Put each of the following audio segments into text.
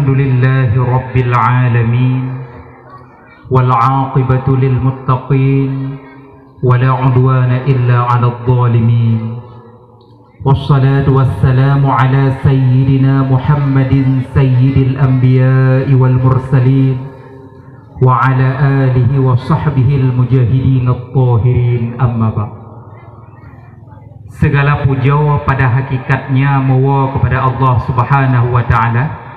Alhamdulillahi Rabbil Alamin, wal'aqibatu lil muttaqin, wala udwana illa 'alal zalimin. Wassalatu wassalamu ala sayyidina Muhammadin sayyidil anbiya'i wal mursalin, wa ala alihi wa sahbihi al mujahidin at-tahirin, amma ba'd. Segala puja pada hakikatnya mawa kepada Allah Subhanahu wa taala.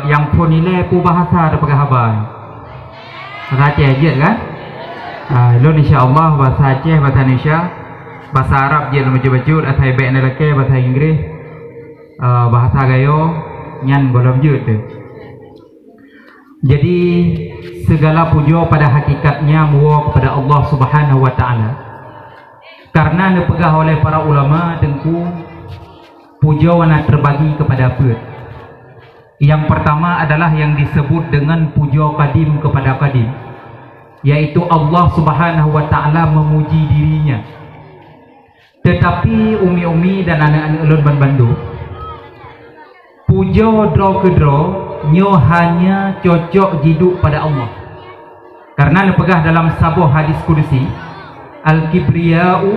Yang pun nilai pu bahasa ada pakai habai. Bahasa Aceh je kan? Lo insya-Allah bahasa Aceh, bahasa Indonesia, bahasa Arab je lo baca-baca, atau baik nelake bahasa Inggeris, bahasa gayo nyan golom je tu. Jadi segala puja pada hakikatnya mawa kepada Allah Subhanahu wa taala. Karena dipegah oleh para ulama tengku puja wana terbagi kepada apa? Yang pertama adalah yang disebut dengan puja qadim kepada qadim, yaitu Allah Subhanahu wa taala memuji dirinya. Tetapi umi-umi dan anak-anak ulun Bandu, puja dro ke dro nyo hanya cocok jiduk pada Allah. Karena dipegah dalam sebuah hadis kursi, al-kibriya'u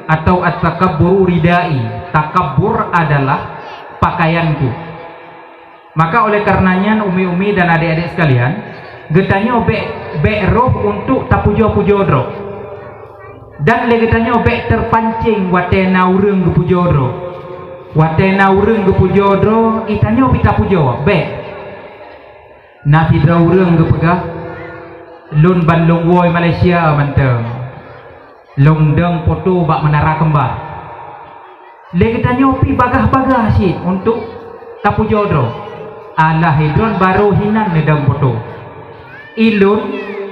atau at-takabburu ridai, takabbur adalah pakaianku. Maka oleh karenanya umi-umi dan adik-adik sekalian, getanya be roh untuk tak puja-puja roh. Dan le getanya be terpancing watena urang ke puja roh. Watena urang ke puja roh, itanya pita puja be. Na tidra urang ke pegah lun Bandung woi Malaysia manteng. Longdeng foto bak menara kembar. Le getanya pi bagah-bagah sih untuk tak puja roh. Alah hidron baru hinan nedang foto. Ilun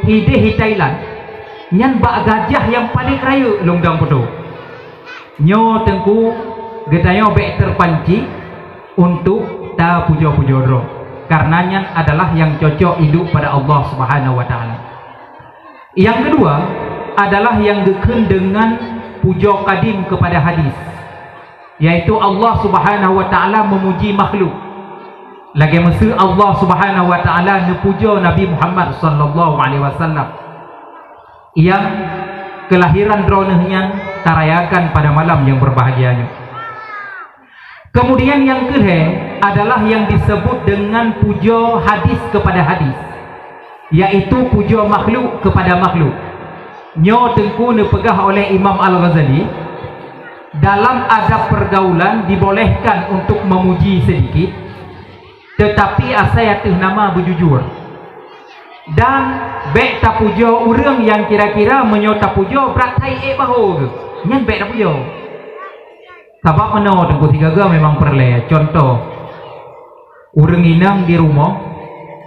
hide hi Thailand nyan bak gajah yang paling raya longdang foto. Nyo tengku getanya be terpanci untuk ta puja-puja roh. Karena nyan adalah yang cocok hidup pada Allah Subhanahu wa taala. Yang kedua adalah yang geken dengan puja qadim kepada hadis, yaitu Allah Subhanahu wa taala memuji makhluk. Lagi masa Allah Subhanahu wa taala nepuja Nabi Muhammad sallallahu alaihi wasallam yang kelahiran dronehnya tarayakan pada malam yang berbahagianya. Kemudian yang kedua adalah yang disebut dengan puja hadis kepada hadis, yaitu puja makhluk kepada makhluk. Nyo tengku dipegah oleh Imam Al-Ghazali, dalam adab pergaulan dibolehkan untuk memuji sedikit, tetapi asal nama berjujur. Dan baik tak puja orang yang kira-kira menyota puja beratai bahu ke nyan baik tak puja. Sebab mana tengku tiga memang perle. Contoh, orang inang di rumah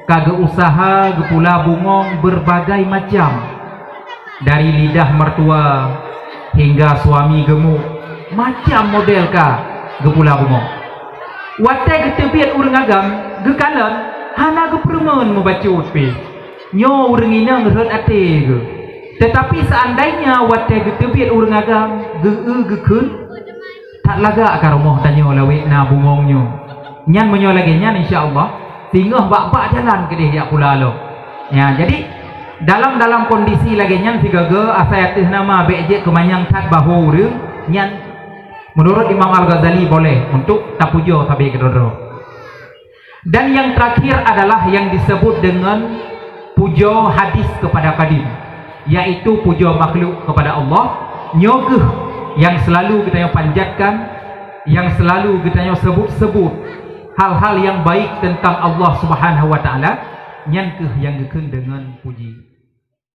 kagak usaha gepula bungong berbagai macam, dari lidah mertua hingga suami gemuk, macam model ka gepula bungong. Watai ketebiat urang agam gekalan hana gepermen membaca utpi nyo urang inang red ate ge. Tetapi seandainya watai ketebiat urang agam gekun tak laga ka rumah tanya lawe na bungongnyo nyan menyo lagi nyan insyaallah tinggal bak-bak jalan ke dia pula lo ya. Jadi dalam kondisi lagi nyan tiga-ga asal nama bejek kemanyang tat bahu urang nyan menurut Imam Al-Ghazali boleh untuk tak puja tapi kedoro. Dan yang terakhir adalah yang disebut dengan puja hadis kepada qadim, yaitu puja makhluk kepada Allah. Nyogeh yang selalu kita panjatkan, yang selalu kita sebut-sebut hal-hal yang baik tentang Allah Subhanahu wa taala, nyan keh yang geken dengan puji.